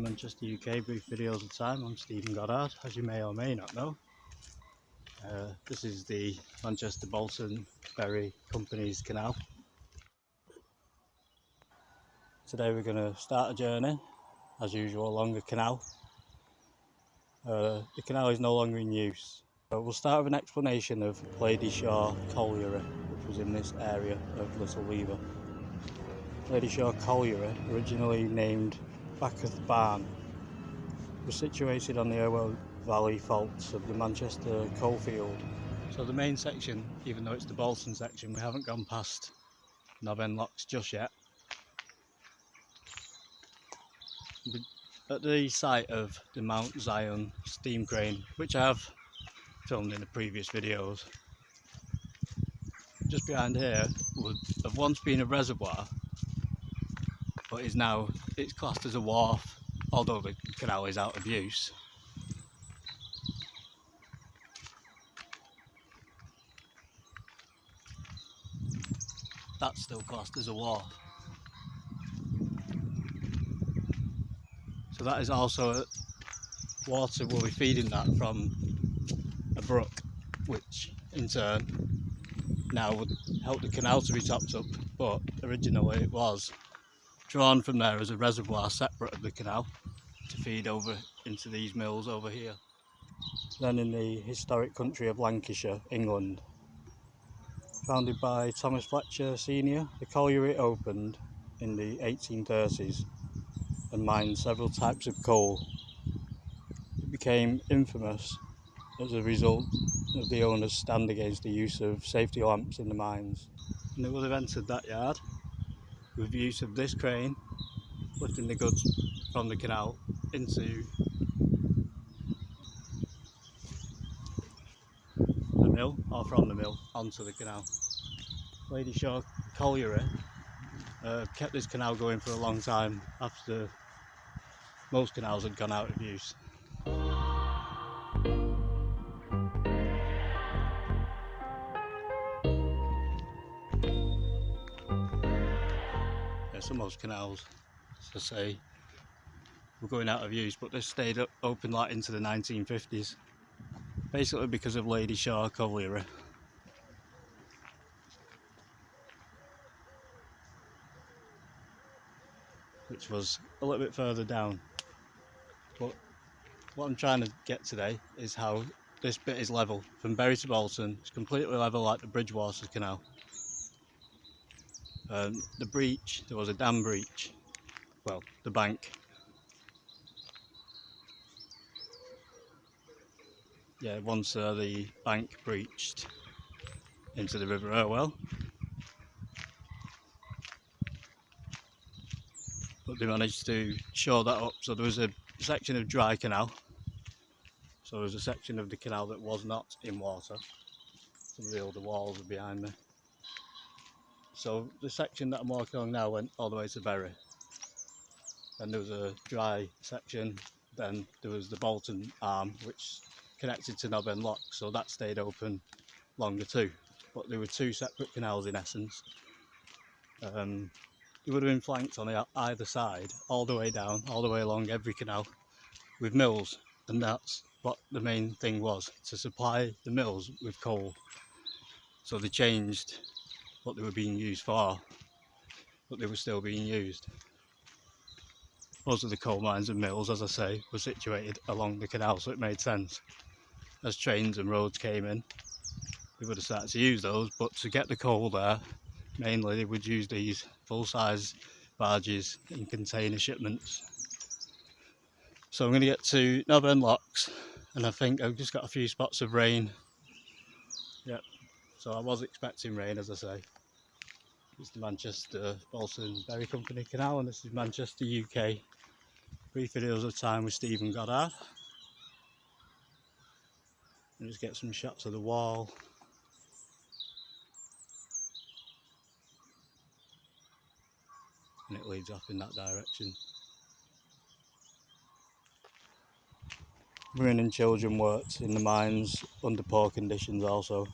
Manchester UK, brief videos of time. I'm Stephen Goddard, as you may or may not know. This is the Manchester Bolton Ferry Company's canal. Today we're going to start a journey, as usual, along the canal. The canal is no longer in use. But we'll start with an explanation of Ladyshore Colliery, which was in this area of Little Lever. Ladyshore Colliery, originally named Backeth Barn, was situated on the Irwell Valley faults of the Manchester coalfield. So the main section, even though it's the Bolton section, we haven't gone past Knob End Locks just yet. At the site of the Mount Zion steam crane, which I have filmed in the previous videos, just behind here would have once been a reservoir, but it's classed as a wharf, although the canal is out of use. That's still classed as a wharf. So that is also water will be feeding that from a brook, which in turn now would help the canal to be topped up, but originally it was drawn from there as a reservoir separate of the canal to feed over into these mills over here. Then in the historic country of Lancashire, England, founded by Thomas Fletcher Senior, the colliery opened in the 1830s and mined several types of coal. It became infamous as a result of the owner's stand against the use of safety lamps in the mines. And they would have entered that yard with the use of this crane, lifting the goods from the canal into the mill, or from the mill onto the canal. Ladyshore Colliery kept this canal going for a long time after most canals had gone out of use. So most canals, as I say, were going out of use, but this stayed open like into the 1950s, basically because of Ladyshore Colliery. Which was a little bit further down. But what I'm trying to get today is how this bit is level. From Bury to Bolton, it's completely level like the Bridgewater Canal. The breach, there was a dam breach, well, the bank. Yeah, once the bank breached into the River Irwell. But they managed to shore that up, so there was a section of dry canal. So there was a section of the canal that was not in water. Some of the older walls are behind me. So the section that I'm walking on now went all the way to Bury. Then there was a dry section, then there was the Bolton arm which connected to Knob End Locks, so that stayed open longer too. But there were two separate canals in essence. They would have been flanked on either side, all the way down, all the way along every canal, with mills, and that's what the main thing was, to supply the mills with coal. So they changed what they were being used for, but they were still being used. Most of the coal mines and mills, as I say, were situated along the canal, so it made sense. As trains and roads came in, we would have started to use those, but to get the coal there, mainly they would use these full-size barges in container shipments. So I'm going to get to Knob End Locks, and I think I've just got a few spots of rain. Yep, so I was expecting rain, as I say. It's the Manchester Bolton Ferry Company Canal, and this is Manchester UK. Brief videos of time with Stephen Goddard. And just get some shots of the wall. And it leads off in that direction. Women and children worked in the mines under poor conditions also.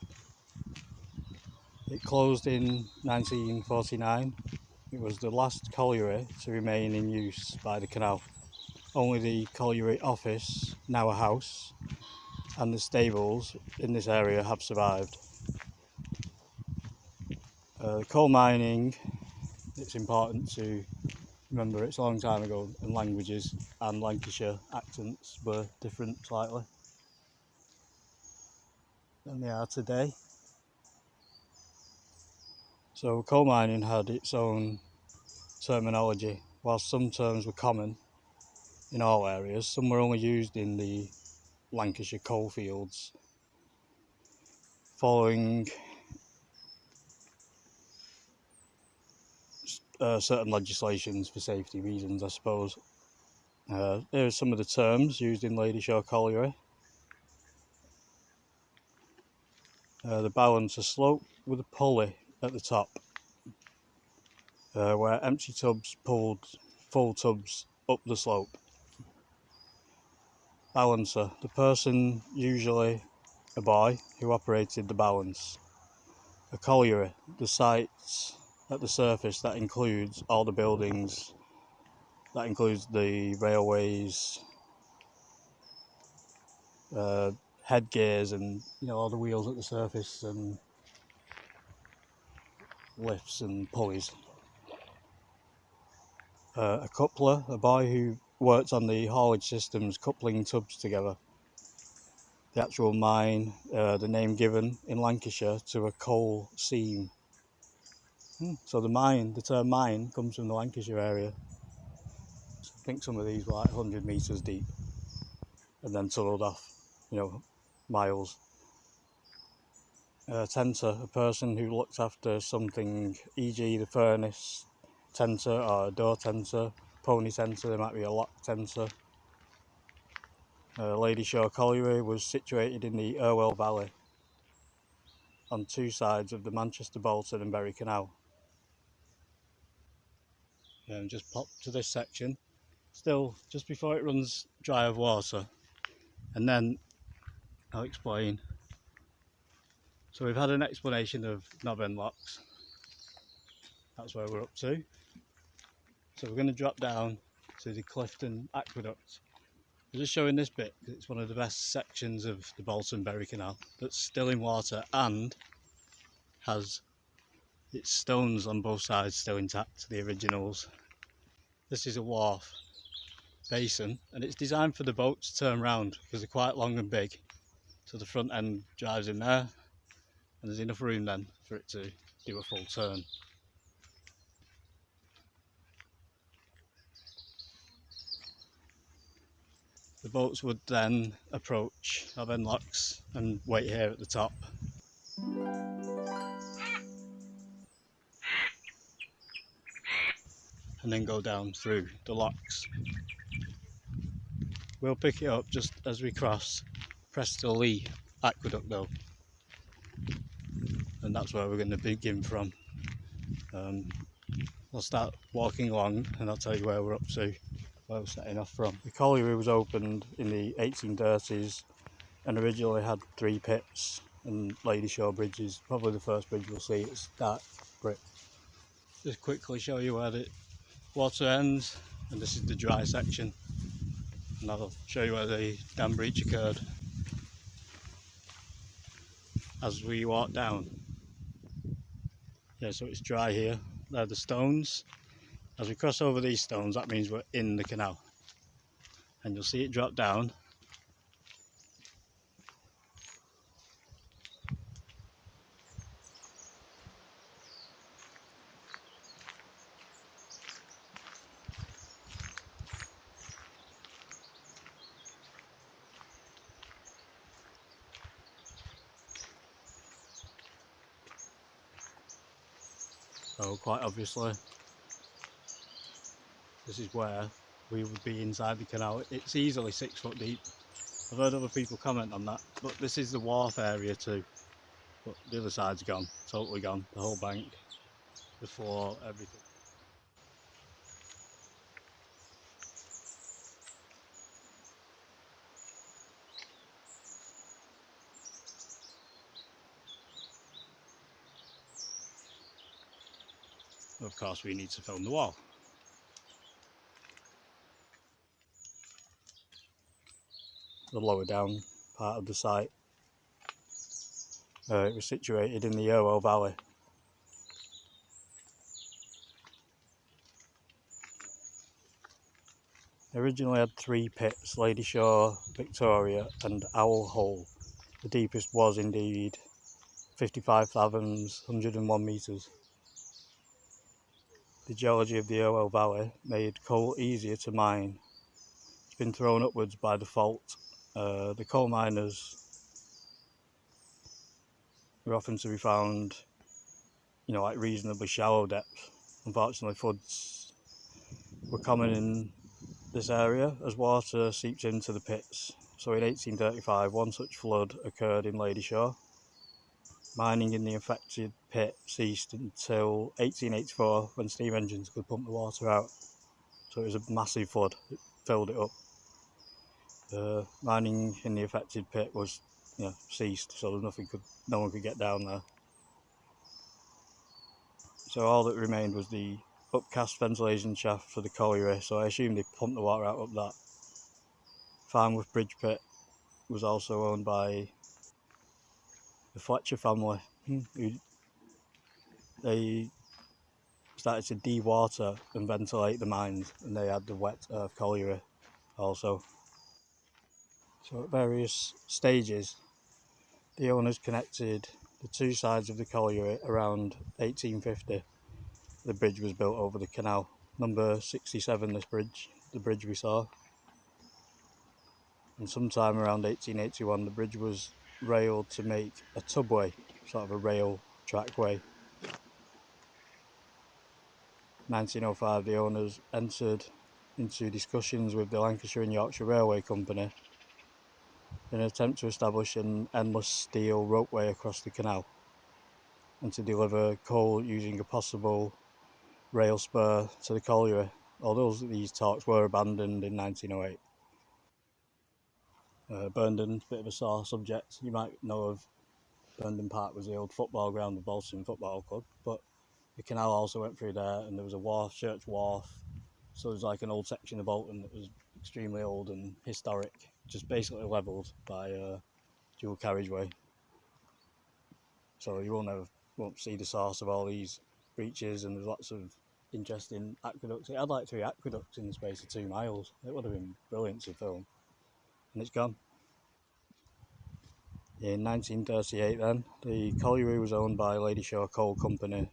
It closed in 1949. It was the last colliery to remain in use by the canal. only the colliery office, now a house, and the stables in this area have survived. Coal mining, it's important to remember it's a long time ago, and languages and Lancashire accents were different slightly than they are today. So coal mining had its own terminology. Whilst some terms were common in all areas, some were only used in the Lancashire coalfields, following certain legislations for safety reasons, I suppose. Here are some of the terms used in Ladyshore Colliery. The balancer slope with a pulley at the top, where empty tubs pulled full tubs up the slope. Balancer, the person, usually a boy, who operated the balance. A colliery, the sites at the surface that includes all the buildings, that includes the railways, headgears, and all the wheels at the surface, and lifts and pulleys. A coupler, a boy who worked on the haulage systems coupling tubs together. The actual mine, the name given in Lancashire to a coal seam. So the term mine comes from the Lancashire area. I think some of these were like 100 metres deep and then tunnelled off, miles. Tenter, a person who looks after something, e.g. the furnace tenter or a door tenter, pony tenter, there might be a lock tenter. Ladyshore Colliery was situated in the Irwell Valley on two sides of the Manchester, Bolton and Bury Canal. Just pop to this section, still just before it runs dry of water, and then I'll explain. So we've had an explanation of knob end locks, that's where we're up to. So we're going to drop down to the Clifton Aqueduct. I'm just showing this bit because it's one of the best sections of the Bolton Bury Canal that's still in water and has its stones on both sides still intact, the originals. This is a wharf basin and it's designed for the boat to turn round because they're quite long and big. So the front end drives in there and there's enough room then for it to do a full turn. The boats would then approach knob end locks and wait here at the top. And then go down through the locks. We'll pick it up just as we cross Preston Aqueduct though. And that's where we're going to begin from. We'll start walking along and I'll tell you where we're up to, where we're setting off from. The colliery was opened in the 1830s and originally had 3 pits and Ladyshore Bridge is probably the first bridge we'll see. It's dark brick. Just quickly show you where the water ends, and this is the dry section, and I'll show you where the dam breach occurred as we walk down. So it's dry here, they're the stones. As we cross over these stones, that means we're in the canal, and you'll see it drop down. So quite obviously, this is where we would be inside the canal. It's easily 6 foot deep. I've heard other people comment on that, but this is the wharf area too. But the other side's gone, totally gone. The whole bank, the floor, everything. Of course, we need to film the wall. the lower down part of the site. It was situated in the Irwell Valley. It originally had 3 pits: Ladyshore, Victoria and Owl Hole. The deepest was indeed 55 fathoms, 101 metres. The geology of the Irwell Valley made coal easier to mine. It's been thrown upwards by the fault. The coal miners were often to be found, like reasonably shallow depths. Unfortunately, floods were common in this area as water seeps into the pits. So in 1835, one such flood occurred in Ladyshore. Mining in the affected pit ceased until 1884, when steam engines could pump the water out. So it was a massive flood, it filled it up. Mining in the affected pit was ceased, so no one could get down there. So all that remained was the upcast ventilation shaft for the colliery, so I assume they pumped the water out up that. Farnworth Bridge Pit was also owned by the Fletcher family, who they started to de-water and ventilate the mines, and they had the wet earth colliery also. So at various stages, the owners connected the 2 sides of the colliery around 1850. The bridge was built over the canal. Number 67, the bridge we saw. And sometime around 1881, the bridge was railed to make a tubway, sort of a rail trackway. 1905, the owners entered into discussions with the Lancashire and Yorkshire Railway Company in an attempt to establish an endless steel ropeway across the canal and to deliver coal using a possible rail spur to the colliery, although these talks were abandoned in 1908. Burnden, bit of a sore subject. You might know of Burnden Park was the old football ground of Bolton Football Club, but the canal also went through there, and there was a wharf, church wharf, so there was like an old section of Bolton that was extremely old and historic, just basically levelled by a dual carriageway. So you won't see the source of all these breaches, and there's lots of interesting aqueducts. It had like 3 aqueducts in the space of 2 miles. It would have been brilliant to film, and it's gone. In 1938 then, the colliery was owned by Ladyshore Coal Company.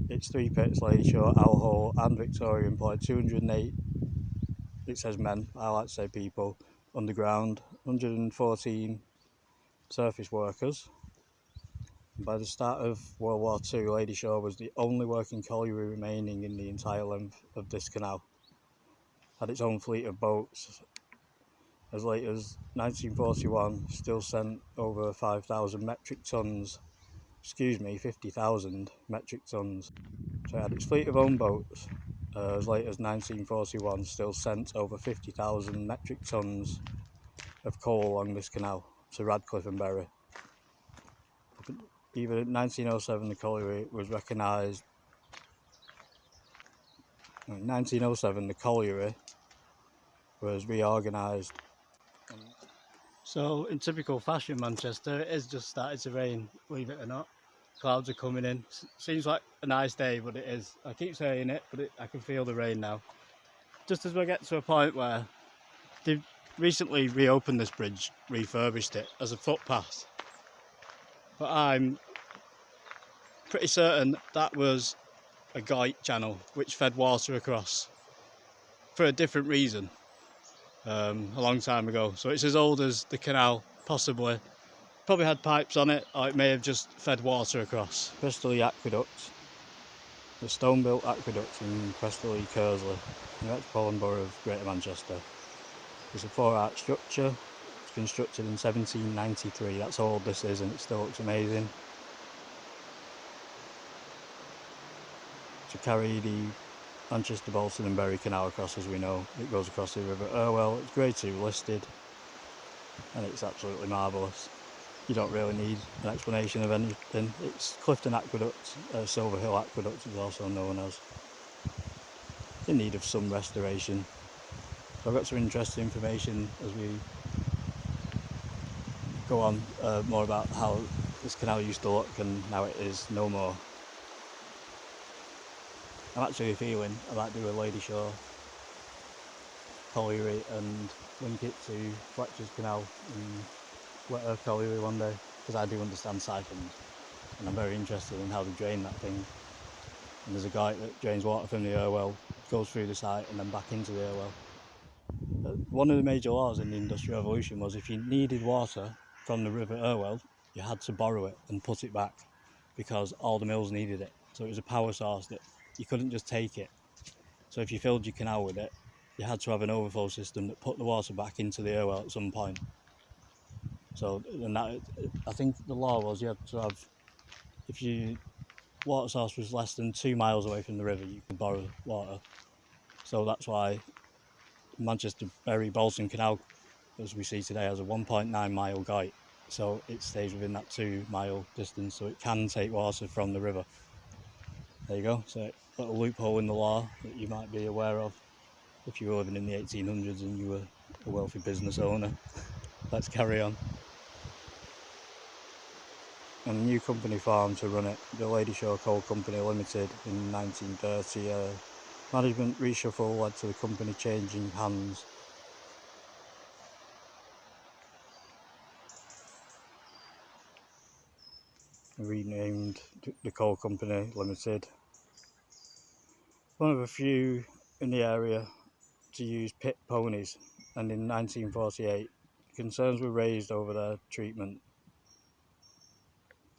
Its 3 pits, Ladyshore, Owl Hole and Victoria, employed 208, it says men, I like to say people, underground, 114 surface workers. And by the start of World War II, Ladyshore was the only working colliery remaining in the entire length of this canal. Had its own fleet of boats. As late as 1941, still sent over 50,000 metric tonnes. 50,000 metric tonnes. So it had its fleet of own boats. As late as 1941, still sent over 50,000 metric tonnes of coal along this canal to Radcliffe and Bury. Even in 1907, the colliery was recognised. In 1907, the colliery was reorganised. So, in typical fashion Manchester, it has just started to rain, believe it or not. Clouds are coming in. Seems like a nice day, but it is. I keep saying it, but I can feel the rain now. Just as we get to a point where they've recently reopened this bridge, refurbished it as a footpath. But I'm pretty certain that was a guide channel which fed water across for a different reason a long time ago. So it's as old as the canal, possibly. Probably had pipes on it, or it may have just fed water across. Prestley Aqueduct, the stone-built aqueduct in Prestley, Kersley, in the Metropolitan Borough of Greater Manchester. It's a 4-arch structure. It's constructed in 1793. That's how old this is, and it still looks amazing. To carry the Manchester, Bolton and Bury Canal across, as we know, it goes across the River Irwell. It's Grade 2 listed, and it's absolutely marvellous. You don't really need an explanation of anything. It's Clifton Aqueduct, Silver Hill Aqueduct is also known as, in need of some restoration. So I've got some interesting information as we go on, more about how this canal used to look and now it is no more. I'm actually feeling I might do a Ladyshore, Colliery and link it to Fletcher's Canal and Wet Earth Colliery one day, because I do understand siphons and I'm very interested in how they drain that thing. And there's a guy that drains water from the airwell, goes through the site and then back into the airwell. One of the major laws in the Industrial Revolution was if you needed water from the river airwell, you had to borrow it and put it back, because all the mills needed it. So it was a power source that you couldn't just take it. So if you filled your canal with it, you had to have an overflow system that put the water back into the airwell at some point. So, and that, I think the law was you had to have, if your water source was less than 2 miles away from the river, you could borrow water. So that's why Manchester Bury Bolton Canal, as we see today, has a 1.9 mile guyt. So it stays within that 2 mile distance, so it can take water from the river. There you go. So a little loophole in the law that you might be aware of if you were living in the 1800s and you were a wealthy business owner. Let's carry on. And a new company formed to run it, the Ladyshore Coal Company Limited, in 1930. Management reshuffle led to the company changing hands. Renamed the Coal Company Limited. One of a few in the area to use pit ponies, and in 1948 concerns were raised over their treatment.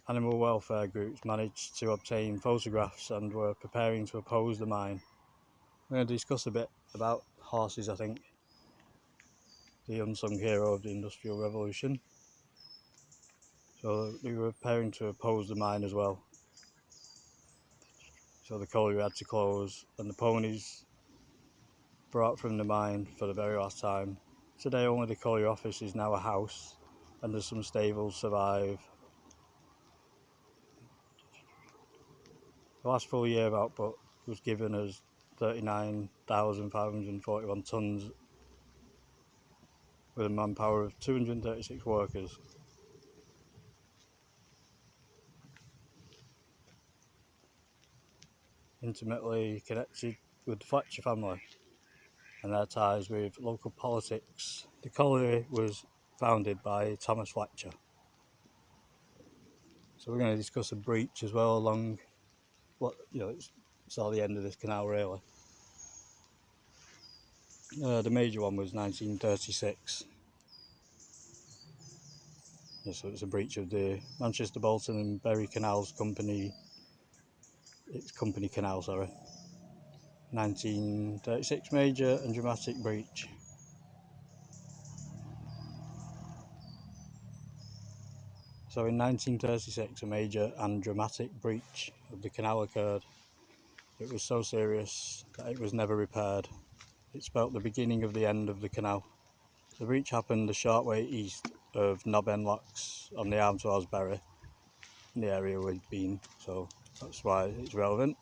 Animal welfare groups managed to obtain photographs and were preparing to oppose the mine. We're going to discuss a bit about horses, I think, the unsung hero of the Industrial Revolution. So they were preparing to oppose the mine as well. So the colliery had to close and the ponies brought from the mine for the very last time. Today only the colliery office is now a house and there's some stables survive. The last full year of output was given as 39,541 tonnes with a manpower of 236 workers. Intimately connected with the Fletcher family and their ties with local politics. The colliery was founded by Thomas Fletcher. So we're going to discuss a breach as well along what, it's all the end of this canal really. The major one was 1936. So it's a breach of the Manchester, Bolton and Bury Canals Company. It's Company Canal, sorry. 1936 major and dramatic breach. So in 1936 a major and dramatic breach of the canal occurred. It was so serious that it was never repaired. It spelt the beginning of the end of the canal. The breach happened a short way east of Knob End Locks on the arm towards Bury, in the area we've been, so that's why it's relevant.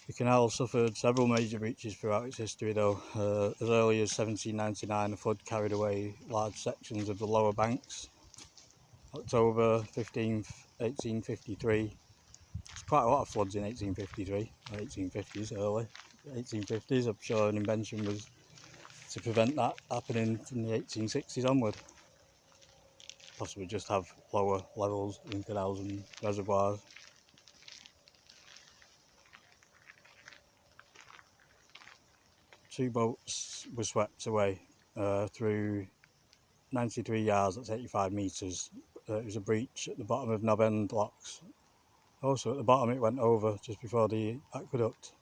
The canal suffered several major breaches throughout its history though. As early as 1799 a flood carried away large sections of the lower banks. October 15th, 1853. There's quite a lot of floods in 1853, 1850s, early 1850s. I'm sure an invention was to prevent that happening from the 1860s onward. Possibly just have lower levels in canals and reservoirs. Two boats were swept away through 93 yards, that's 85 metres. It was a breach at the bottom of Knob End Locks. Also at the bottom it went over just before the aqueduct.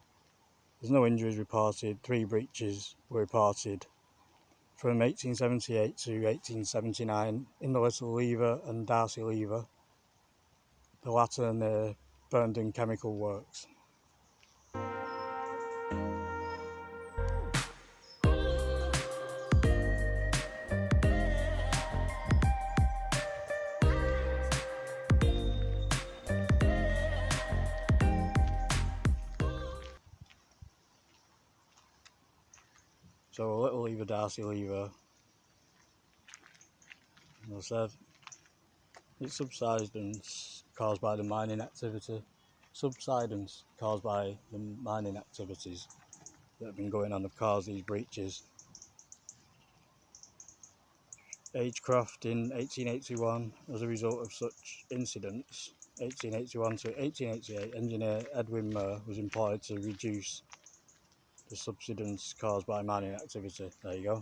There's no injuries reported. 3 breaches were reported from 1878 to 1879 in the Little Lever and Darcy Lever, the latter near Burnden Chemical Works. So a little lever Darcy lever, as I said, it's subsidence caused by the mining activity. Subsidence caused by the mining activities that have been going on have caused these breaches. Agecroft in 1881, as a result of such incidents, 1881 to 1888, engineer Edwin Murr was employed to reduce the subsidence caused by mining activity. There you go.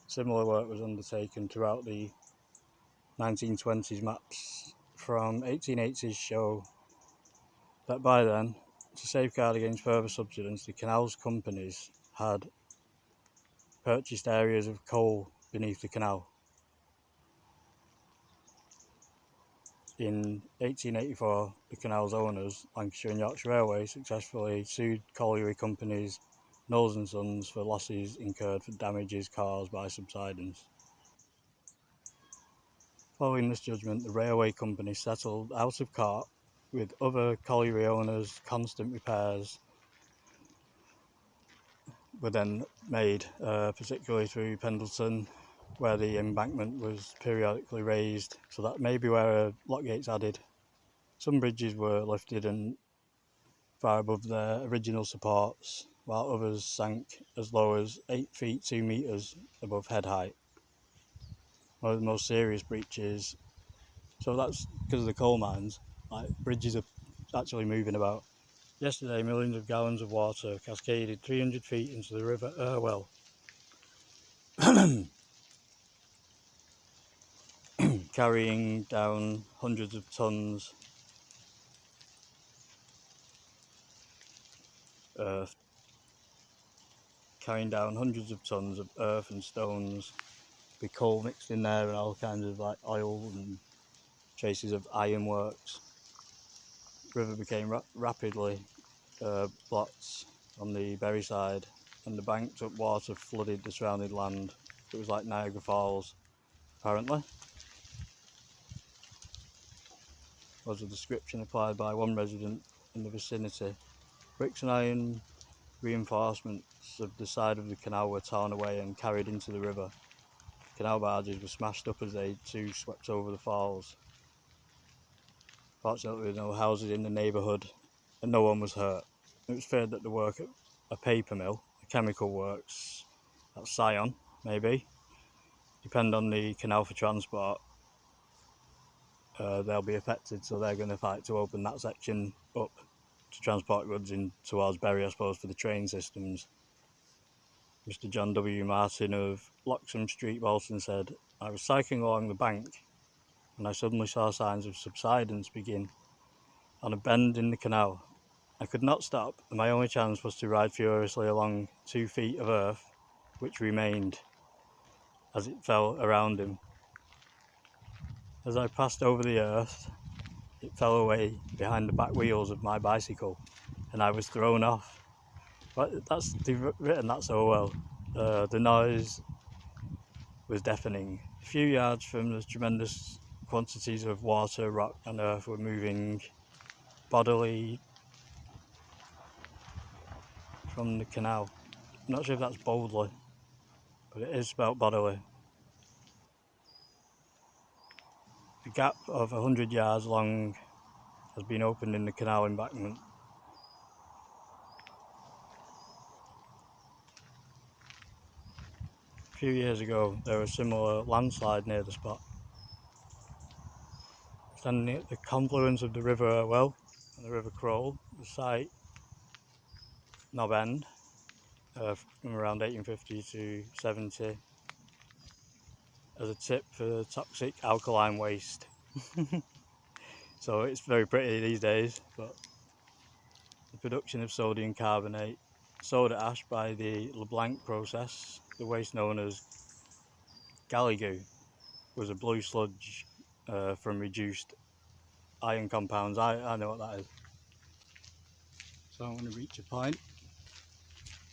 Similar work was undertaken throughout the 1920s. Maps from 1880s show that by then, to safeguard against further subsidence, the canal's companies had purchased areas of coal beneath the canal. In 1884, the canal's owners, Lancashire and Yorkshire Railway, successfully sued colliery companies Knowles and Sons for losses incurred for damages caused by subsidence. Following this judgment, the railway company settled out of court with other colliery owners. Constant repairs were then made, particularly through Pendleton, where the embankment was periodically raised, so that may be where lock gates added. Some bridges were lifted and far above their original supports, while others sank as low as 8 feet 2 metres above head height. One of the most serious breaches, so that's because of the coal mines, like bridges are actually moving about. Yesterday, millions of gallons of water cascaded 300 feet into the River Irwell, carrying down hundreds of tons of earth and stones, with coal mixed in there and all kinds of like oil and traces of ironworks. The river became rapidly blocked on the Bury side, and the banked up water flooded the surrounding land. It was like Niagara Falls, apparently, was a description applied by one resident in the vicinity. Bricks and iron reinforcements of the side of the canal were torn away and carried into the river. Canal barges were smashed up as they too swept over the falls. Fortunately, there were no houses in the neighbourhood and no one was hurt. It was feared that the work at a paper mill, a chemical works at Sion, maybe, depend on the canal for transport. They'll be affected, so they're going to fight to open that section up to transport goods in towards Bury, I suppose, for the train systems. Mr. John W. Martin of Loxham Street, Bolton, said, "I was cycling along the bank and I suddenly saw signs of subsidence begin on a bend in the canal. I could not stop, and my only chance was to ride furiously along 2 feet of earth, which remained as it fell around him. As I passed over the earth, it fell away behind the back wheels of my bicycle, and I was thrown off." But they've written that so well. The noise was deafening. A few yards from the tremendous quantities of water, rock and earth were moving bodily from the canal. I'm not sure if that's boldly, but it is spelt bodily. A gap of 100 yards long has been opened in the canal embankment. A few years ago, there was a similar landslide near the spot. Standing at the confluence of the River Irwell and the River Crowle, the site Knob End, from around 1850 to 70, as a tip for toxic alkaline waste. So it's very pretty these days, but the production of sodium carbonate, soda ash by the LeBlanc process, the waste known as galligoo, was a blue sludge from reduced iron compounds. I know what that is. So I'm going to reach a point.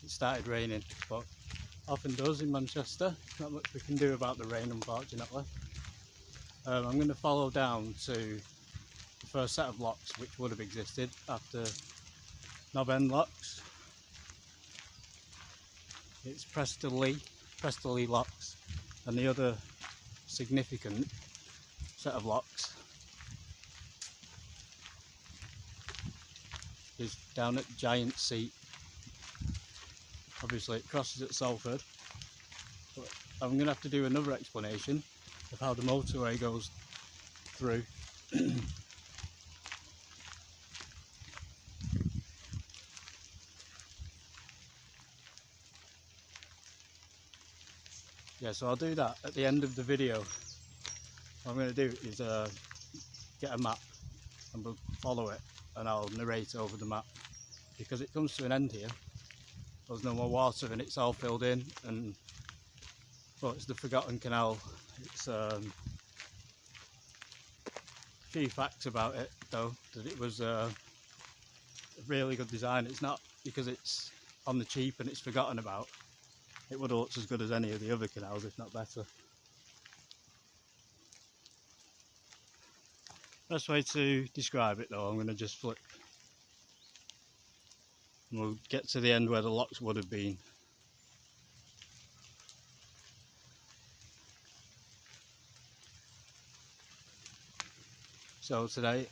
It started raining, but often does in Manchester. Not much we can do about the rain, unfortunately. I'm going to follow down to the first set of locks which would have existed after Knob End locks. it's Preston locks, and the other significant set of locks is down at Giant Seat. Obviously it crosses at Salford, but I'm going to have to do another explanation of how the motorway goes through. Yeah, so I'll do that at the end of the video. What I'm going to do is get a map and we'll follow it, and I'll narrate over the map, because it comes to an end here. There's no more water and it's all filled in, and well, it's the forgotten canal. It's a few facts about it though, that it was a really good design. It's not because it's on the cheap and it's forgotten about. It would have looked as good as any of the other canals, if not better. Best way to describe it though, I'm going to just flip and we'll get to the end where the locks would have been. So today,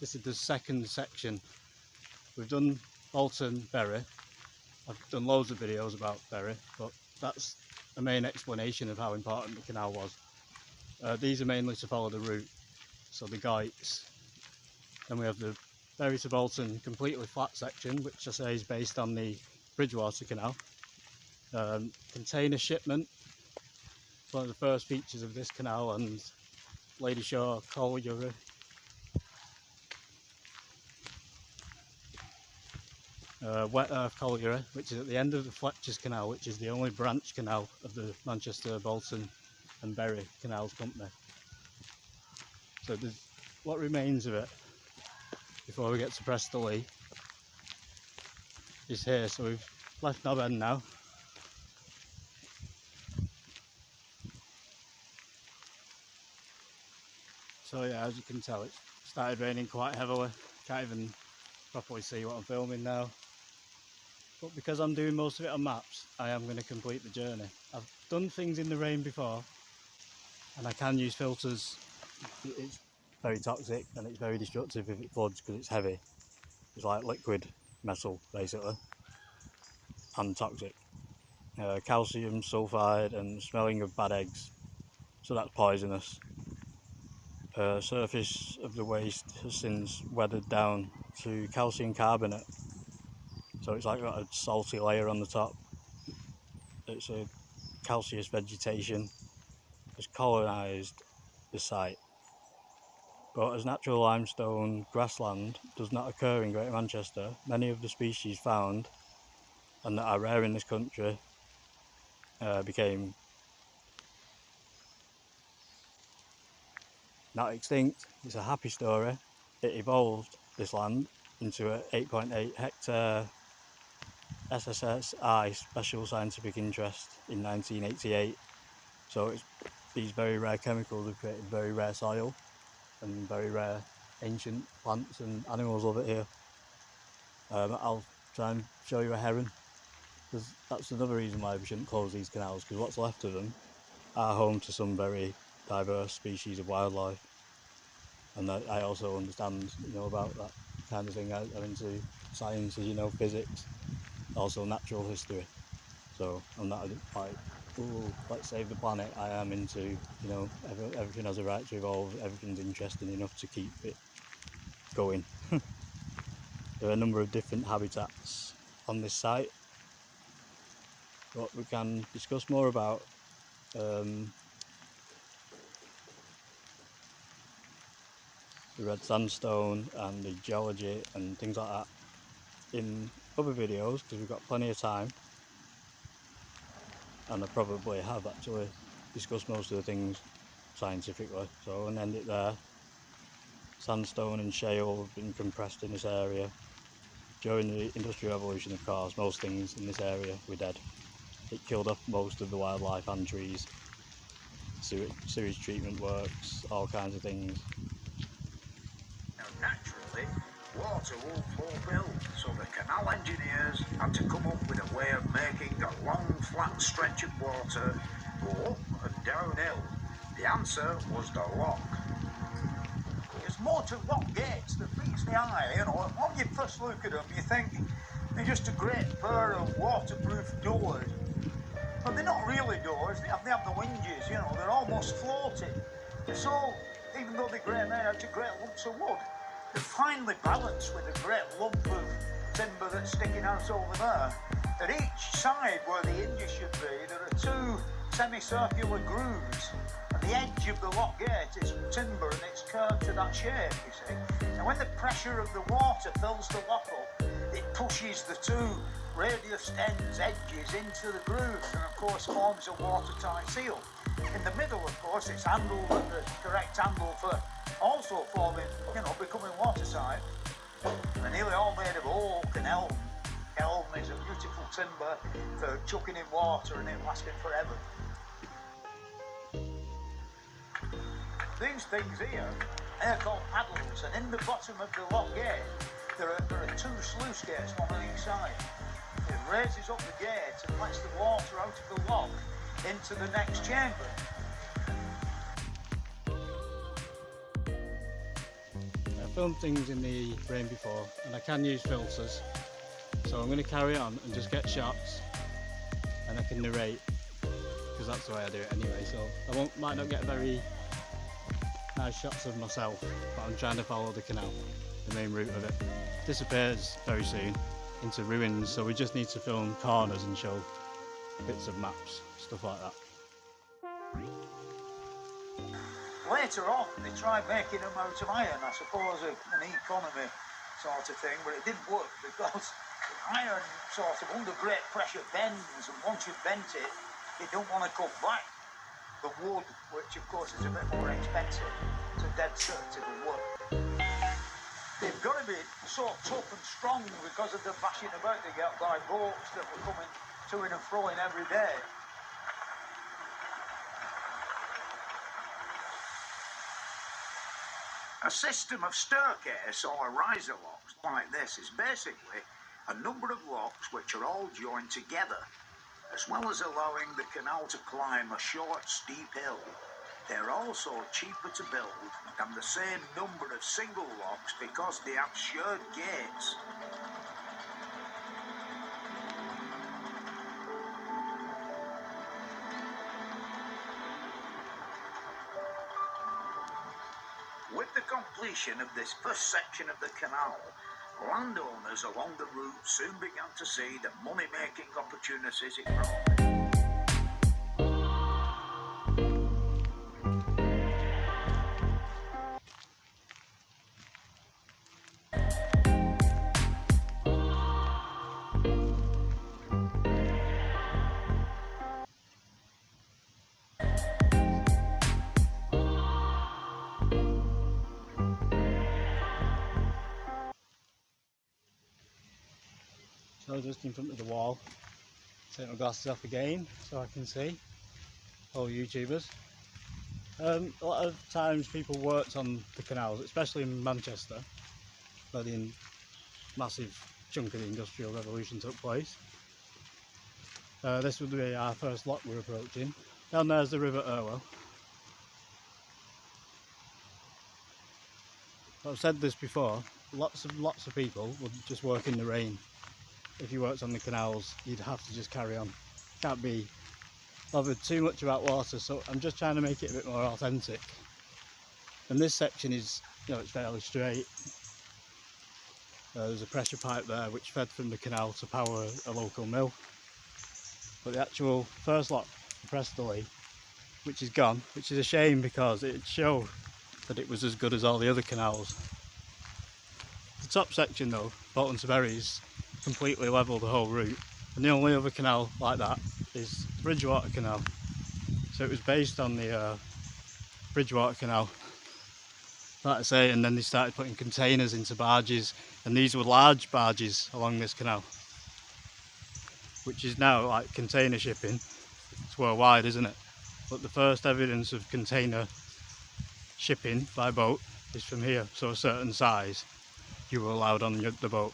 this is the second section. We've done Bolton, Bury. I've done loads of videos about Bury, but that's the main explanation of how important the canal was. These are mainly to follow the route, so the guides. Then we have the Bury to Bolton completely flat section, which I say is based on the Bridgewater Canal. Container shipment, it's one of the first features of this canal, and Ladyshore, Colliery. Wet Earth Colliery, which is at the end of the Fletcher's Canal, which is the only branch canal of the Manchester, Bolton and Bury Canals Company. So what remains of it before we get to Preston is here. So we've left Knob End now. So yeah, as you can tell, it's started raining quite heavily. Can't even properly see what I'm filming now. But because I'm doing most of it on maps, I am going to complete the journey. I've done things in the rain before, and I can use filters. It's very toxic and it's very destructive if it floods because it's heavy. It's like liquid metal basically, and toxic. Calcium sulfide and smelling of bad eggs, so that's poisonous. Surface of the waste has since weathered down to calcium carbonate, so it's like got a salty layer on the top. It's a calcareous vegetation has colonised the site, but as natural limestone grassland does not occur in Greater Manchester, many of the species found and that are rare in this country became not extinct. It's a happy story. It evolved this land into an 8.8 hectare SSSI Special Scientific Interest in 1988. So these very rare chemicals have created very rare soil and very rare ancient plants and animals over here. I'll try and show you a heron, because that's another reason why we shouldn't close these canals, because what's left of them are home to some very diverse species of wildlife. And I also understand, about that kind of thing. I'm into science, physics, also natural history. So I'm not like, ooh, let's save the planet. I am into, everything has a right to evolve. Everything's interesting enough to keep it going. There are a number of different habitats on this site, but we can discuss more about. The red sandstone and the geology and things like that in other videos, because we've got plenty of time, and I probably have actually discussed most of the things scientifically, so I'm going to end it there. Sandstone and shale have been compressed in this area. During the Industrial Revolution, of course, most things in this area were dead. It killed off most of the wildlife and trees. Sewage treatment works, all kinds of things. Now naturally, water won't fulfil, so the canal engineers had to come up with a way of making a long flat stretch of water go up and downhill. The answer was the lock. There's more to lock gates that meets the eye, you know. When you first look at them, you think they're just a great pair of waterproof doors. But they're not really doors, they have the hinges, you know, they're almost floating. So, even though they're great made out of great lumps of wood, they're finely balanced with a great lump of timber that's sticking out over there. At each side where the hinges should be, there are two semicircular grooves. And the edge of the lock gate is timber and it's curved to that shape, you see. And when the pressure of the water fills the lock up, it pushes the two radius ends, edges into the grooves and of course forms a watertight seal. In the middle, of course, it's handled at the correct angle for also forming, you know, becoming watertight. They're nearly all made of oak and elm. Elm is a beautiful timber for chucking in water and it lasting forever. These things here, they're called paddles, and in the bottom of the lock gate, there are two sluice gates, one on each side. It raises up the gate and lets the water out of the lock into the next chamber. I filmed things in the rain before and I can use filters, so I'm going to carry on and just get shots and I can narrate because that's the way I do it anyway, so I might not get very nice shots of myself, but I'm trying to follow the canal, the main route of it. Disappears very soon into ruins, so we just need to film corners and show bits of maps, stuff like that. Later on, they tried making them out of iron, I suppose an economy sort of thing, but it didn't work because iron sort of under great pressure bends, and once you've bent it, you don't want to come back. The wood, which of course is a bit more expensive, it's a dead cert to the wood. They've got to be so tough and strong because of the bashing about they get by boats that were coming to and fro in every day. A system of staircase or riser locks like this is basically a number of locks which are all joined together, as well as allowing the canal to climb a short, steep hill. They're also cheaper to build than the same number of single locks because they have shared gates. With the completion of this first section of the canal, landowners along the route soon began to see the money-making opportunities it brought. So just in front of the wall, take my glasses off again so I can see, all YouTubers. A lot of times people worked on the canals, especially in Manchester, where the massive chunk of the Industrial Revolution took place. This would be our first lock we're approaching. Down there's the River Irwell. I've said this before, lots of people would just work in the rain. If you worked on the canals, you'd have to just carry on. Can't be bothered too much about water, so I'm just trying to make it a bit more authentic. And this section is, you know, it's fairly straight. There's a pressure pipe there which fed from the canal to power a local mill. But the actual first lock, the Presterly, which is gone, which is a shame because it showed that it was as good as all the other canals. The top section though, Bolton to Bury's, completely level the whole route, and the only other canal like that is Bridgewater Canal. So it was based on the Bridgewater Canal, like I say, and then they started putting containers into barges, and these were large barges along this canal, which is now like container shipping. It's worldwide, isn't it? But the first evidence of container shipping by boat is from here, so a certain size. you were allowed on the boat,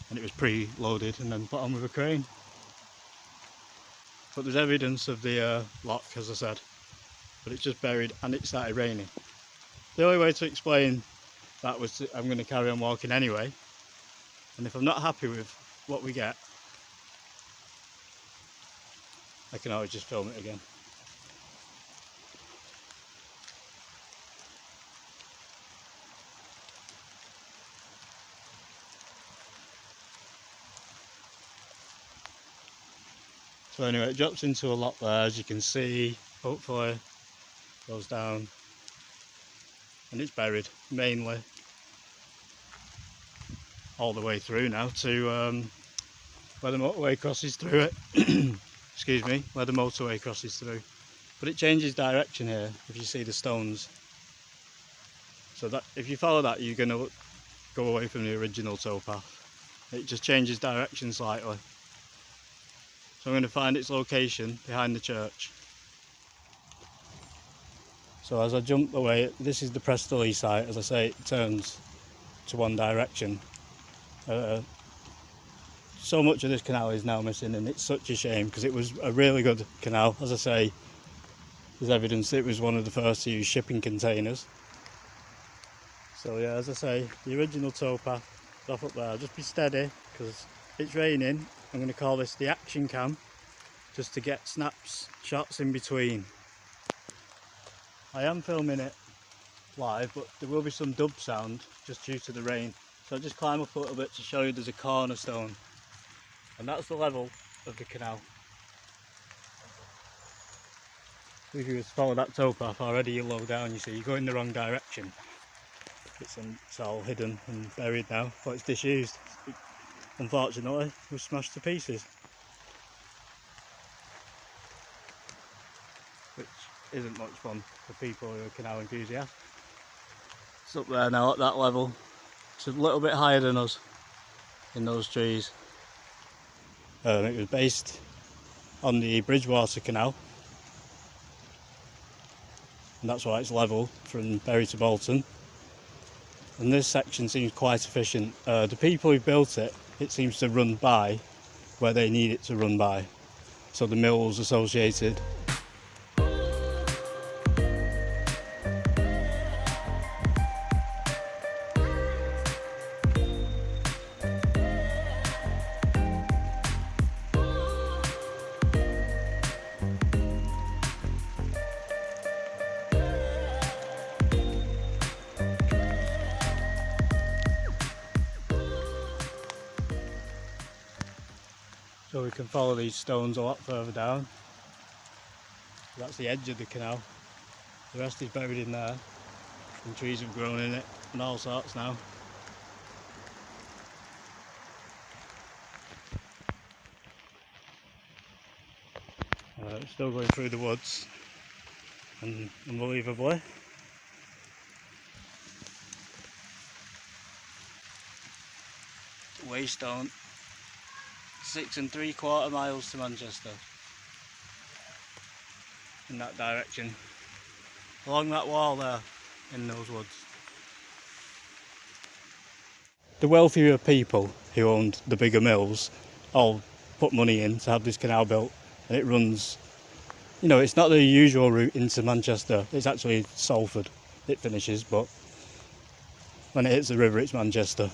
and it was pre-loaded and then put on with a crane. But there's evidence of the lock, as I said, but it's just buried and it started raining. The only way to explain that was I'm going to carry on walking anyway, and if I'm not happy with what we get, I can always just film it again. So anyway, it drops into a lock there, as you can see, hopefully goes down, and it's buried mainly all the way through now to where the motorway crosses through it. Excuse me, where the motorway crosses through. But it changes direction here, if you see the stones. So that if you follow that, you're going to go away from the original towpath. It just changes direction slightly. So I'm going to find its location behind the church. So as I jump away, this is the Prestley site. As I say, it turns to one direction. So much of this canal is now missing, and it's such a shame because it was a really good canal. As I say, there's evidence it was one of the first to use shipping containers. So yeah, as I say, the original towpath is off up there. Just be steady because it's raining. I'm going to call this the action cam, just to get shots in between. I am filming it live, but there will be some dub sound just due to the rain. So I'll just climb up a little bit to show you there's a cornerstone, and that's the level of the canal. If you were to follow that towpath, already you're low down, you see, you go in the wrong direction. It's all hidden and buried now, but it's disused. Unfortunately, it was smashed to pieces. Which isn't much fun for people who are canal enthusiasts. It's up there now at that level. It's a little bit higher than us in those trees. It was based on the Bridgewater Canal, and that's why it's level from Bury to Bolton. And this section seems quite efficient. The people who built it, it seems to run by where they need it to run by. So the mills associated. So we can follow these stones a lot further down. That's the edge of the canal. The rest is buried in there, and trees have grown in it and all sorts now. Still going through the woods, and unbelievably Waystone, 6 3/4 miles to Manchester, in that direction, along that wall there, in those woods. The wealthier people who owned the bigger mills all put money in to have this canal built, and it runs, you know, it's not the usual route into Manchester, it's actually Salford it finishes, but when it hits the river it's Manchester.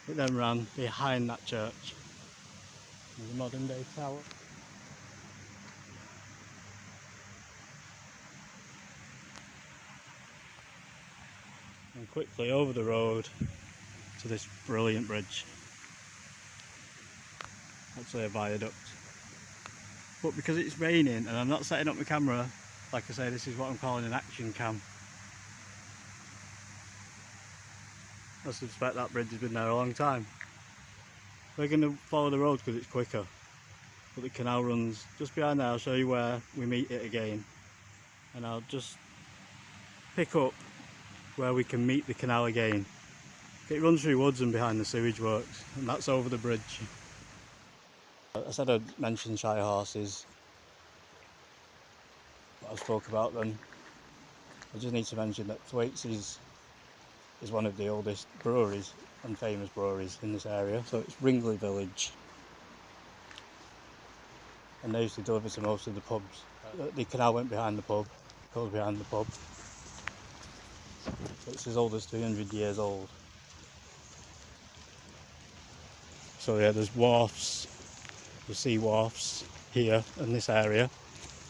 It then ran behind that church. There's a modern day tower. And quickly over the road to this brilliant bridge. Actually a viaduct. But because it's raining and I'm not setting up my camera, like I say, this is what I'm calling an action cam. I suspect that bridge has been there a long time. We're going to follow the road because it's quicker. But the canal runs just behind there. I'll show you where we meet it again. And I'll just pick up where we can meet the canal again. It runs through woods and behind the sewage works, and that's over the bridge. I said I'd mention Shire horses. I spoke about then. I just need to mention that Thwaites is one of the oldest breweries and famous breweries in this area. So it's Ringley Village. And they used to deliver to most of the pubs. The canal went behind the pub, goes behind the pub. So it's as old as 300 years old. So yeah, there's wharfs, the sea wharfs here in this area,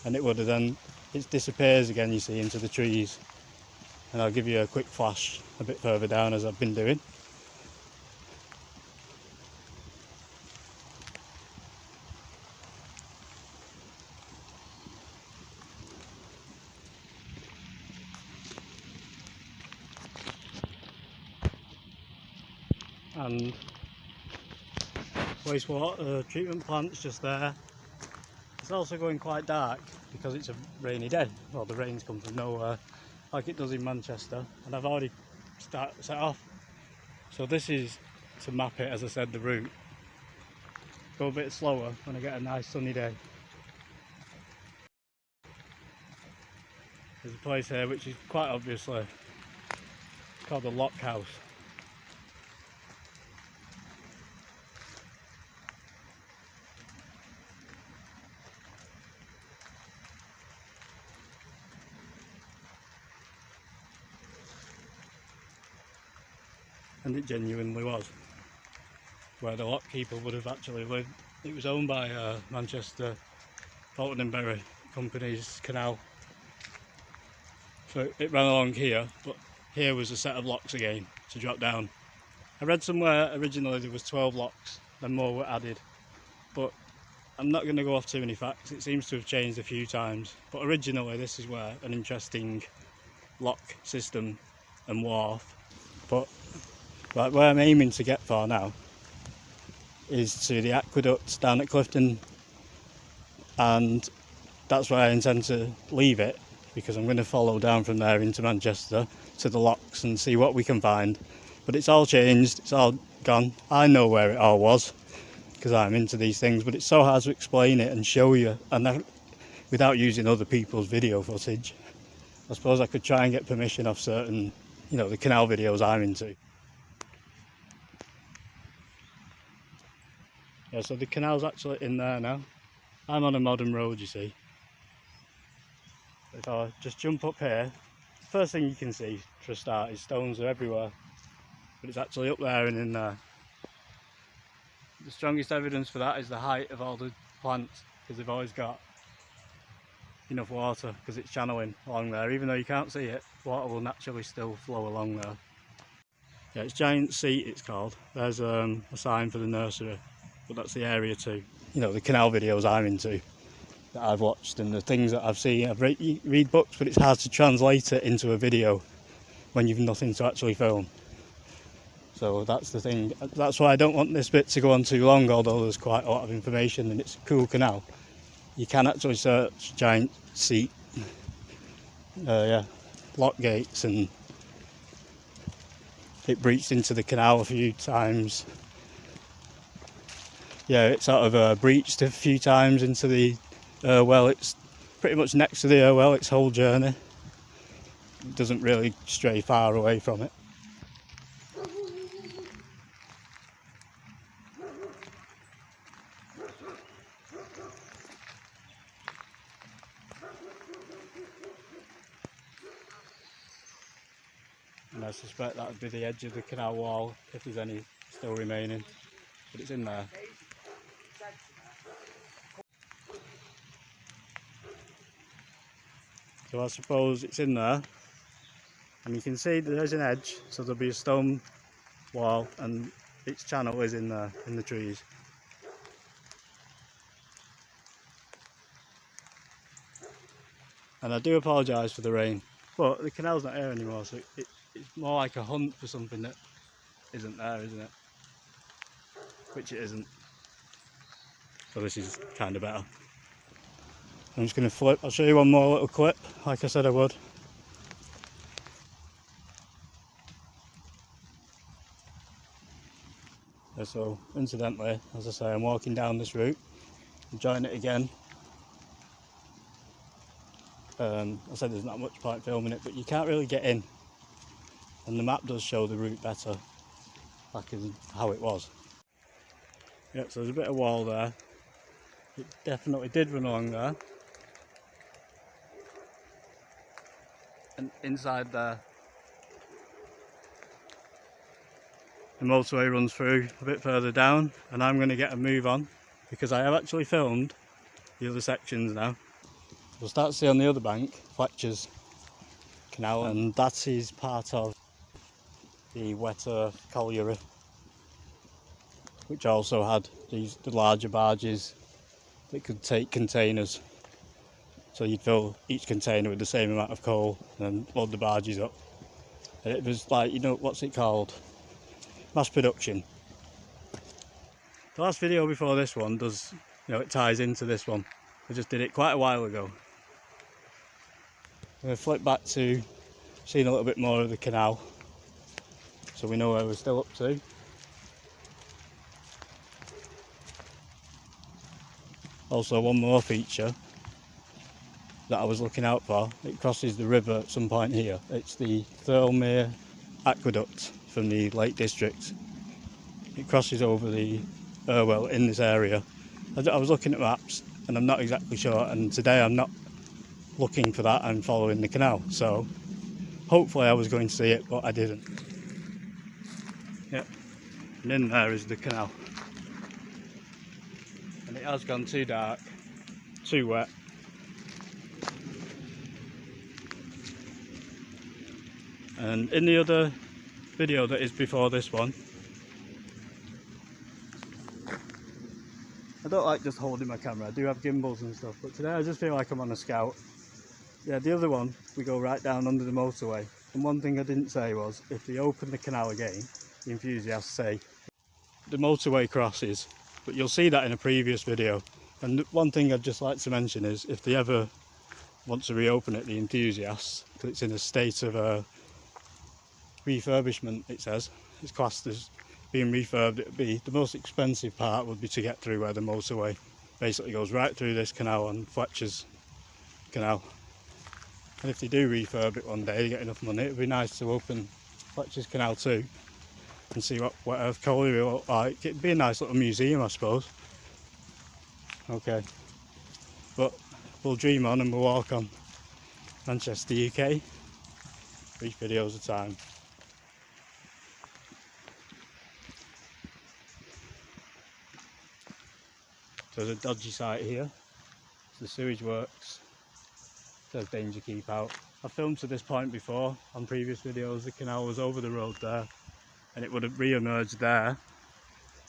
and it would have then, it disappears again, you see, into the trees. And I'll give you a quick flash a bit further down, as I've been doing. And wastewater treatment plant's just there. It's also going quite dark because it's a rainy day. Well, the rain's come from nowhere, like it does in Manchester, and I've already set off. So this is to map it, as I said, the route. Go a bit slower when I get a nice sunny day. There's a place here which is quite obviously called the Lock House. And it genuinely was, where the lock keeper would have actually lived. It was owned by Manchester Bolton and Berry Company's Canal. So it ran along here, but here was a set of locks again to drop down. I read somewhere originally there was 12 locks, then more were added, but I'm not going to go off too many facts. It seems to have changed a few times, but originally this is where an interesting lock system and wharf. But like where I'm aiming to get for now is to the aqueduct down at Clifton, and that's where I intend to leave it, because I'm going to follow down from there into Manchester to the locks and see what we can find. But it's all changed, it's all gone. I know where it all was because I'm into these things, but it's so hard to explain it and show you, and without using other people's video footage. I suppose I could try and get permission off certain, the canal videos I'm into. Yeah, so the canal's actually in there now. I'm on a modern road, you see. If I just jump up here, first thing you can see for a start is stones are everywhere, but it's actually up there and in there. The strongest evidence for that is the height of all the plants, because they've always got enough water, because it's channeling along there. Even though you can't see it, water will naturally still flow along there. Yeah, it's Giant Seat it's called. There's a sign for the nursery, but that's the area too. The canal videos I'm into, that I've watched, and the things that I've seen. You read books, but it's hard to translate it into a video when you've nothing to actually film. So that's the thing. That's why I don't want this bit to go on too long, although there's quite a lot of information and it's a cool canal. You can actually search Giant Seat, lock gates, and it breached into the canal a few times. Yeah, it sort of breached a few times into the well. It's pretty much next to the well its whole journey. It doesn't really stray far away from it. And I suspect that would be the edge of the canal wall, if there's any still remaining, but it's in there. So I suppose it's in there, and you can see there's an edge, so there'll be a stone wall, and its channel is in there, in the trees. And I do apologise for the rain, but the canal's not here anymore, so it's more like a hunt for something that isn't there, isn't it? Which it isn't. So this is kind of better. I'm just going to flip. I'll show you one more little clip, like I said I would. Yeah, so incidentally, as I say, I'm walking down this route, enjoying it again. I said there's not much point filming it, but you can't really get in, and the map does show the route better, like in how it was. Yeah, so there's a bit of wall there. It definitely did run along there, and inside there the motorway runs through a bit further down, and I'm going to get a move on because I have actually filmed the other sections now. We'll start to see on the other bank Fletcher's Canal, and that is part of the wetter Colliery, which also had the larger barges that could take containers. So you'd fill each container with the same amount of coal and then load the barges up. And it was like, you know, what's it called? Mass production. The last video before this one does, you know, it ties into this one. I just did it quite a while ago. I'm going to flip back to seeing a little bit more of the canal, so we know where we're still up to. Also, one more feature that I was looking out for, it crosses the river at some point here. It's the Canal Aqueduct from the Lake District. It crosses over the Irwell in this area. I was looking at maps and I'm not exactly sure, and today I'm not looking for that, I'm following the canal. So hopefully I was going to see it, but I didn't. Yep, and in there is the canal. And it has gone too dark, too wet. And in the other video that is before this one, I don't like just holding my camera, I do have gimbals and stuff, but today I just feel like I'm on a scout. Yeah, the other one, we go right down under the motorway. And one thing I didn't say was, if they open the canal again, the enthusiasts say, the motorway crosses, but you'll see that in a previous video. And one thing I'd just like to mention is, if they ever want to reopen it, the enthusiasts, because it's in a state of refurbishment, it says, it's classed as being refurbed, it'd be, the most expensive part would be to get through where the motorway basically goes right through this canal and Fletcher's Canal. And if they do refurb it one day, they get enough money, it'd be nice to open Fletcher's Canal too and see what Earth Colliery will look like. It'd be a nice little museum, I suppose. Okay, but we'll dream on and we'll walk on. Manchester, UK, 3 videos a time. So there's a dodgy site here, it's the sewage works, it says danger, keep out. I've filmed to this point before on previous videos. The canal was over the road there and it would have re-emerged there,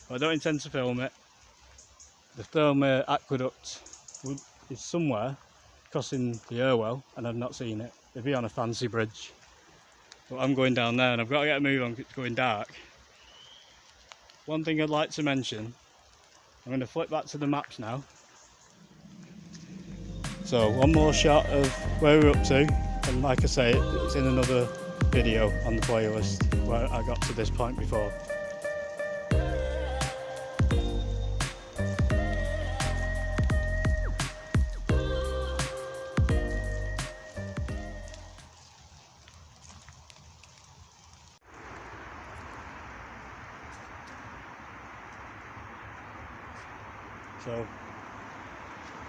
but I don't intend to film it. The Canal Aqueduct is somewhere crossing the Irwell and I've not seen it. It'd be on a fancy bridge, but I'm going down there and I've got to get a move on because it's going dark. One thing I'd like to mention, I'm going to flip back to the maps now. So one more shot of where we're up to, and like I say, it's in another video on the playlist where I got to this point before. So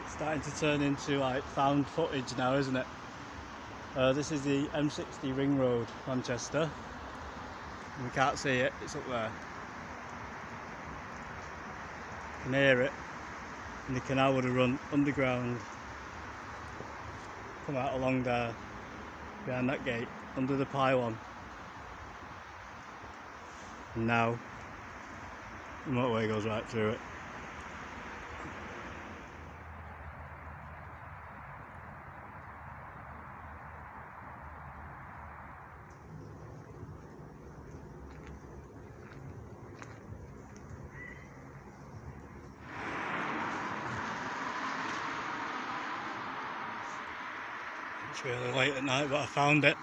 it's starting to turn into like found footage now, isn't it? This is the M60 Ring Road, Manchester. And we can't see it, it's up there. You can hear it. And the canal would have run underground, come out along there, behind that gate, under the pylon. And now the motorway goes right through it. It's really late at night, but I found it.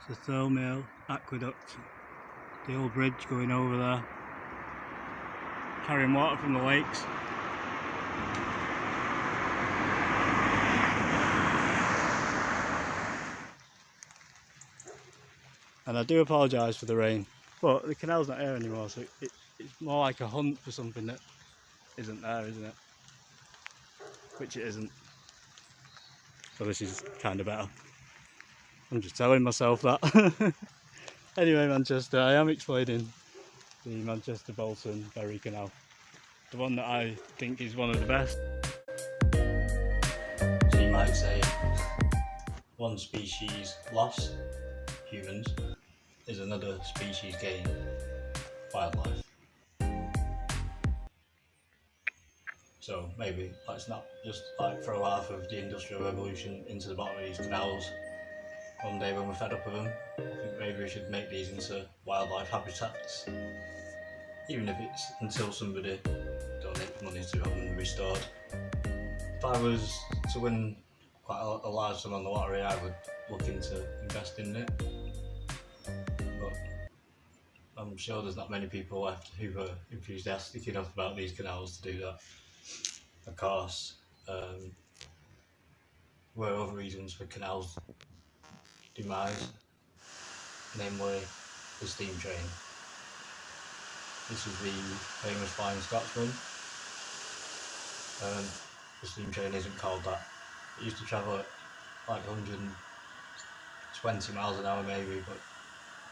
It's the Canal Aqueduct, the old bridge going over there, carrying water from the lakes. And I do apologise for the rain, but the canal's not here anymore, so it's more like a hunt for something that isn't there, isn't it? Which it isn't. So this is kind of better. I'm just telling myself that. Anyway, Manchester, I am explaining the Manchester Bolton Ferry Canal. The one that I think is one of the best. So you might say one species lost, humans, is another species gain, wildlife. So maybe let's not just like throw half of the Industrial Revolution into the bottom of these canals. One day when we're fed up with them, I think maybe we should make these into wildlife habitats. Even if it's until somebody donates money to have them restored. If I was to win quite a large sum on the lottery, I would look into investing in it. But I'm sure there's not many people left who are enthusiastic enough about these canals to do that. Of course, were other reasons for canals' demise, namely the steam train. This is the famous Flying Scotsman. The steam train isn't called that. It used to travel at like 120 miles an hour maybe, but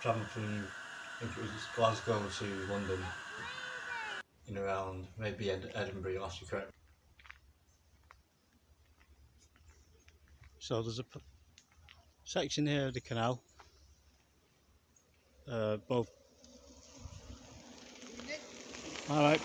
travelled from, I think it was Glasgow to London in around maybe Edinburgh, you lost your correct. So there's a section here of the canal, both. Alright.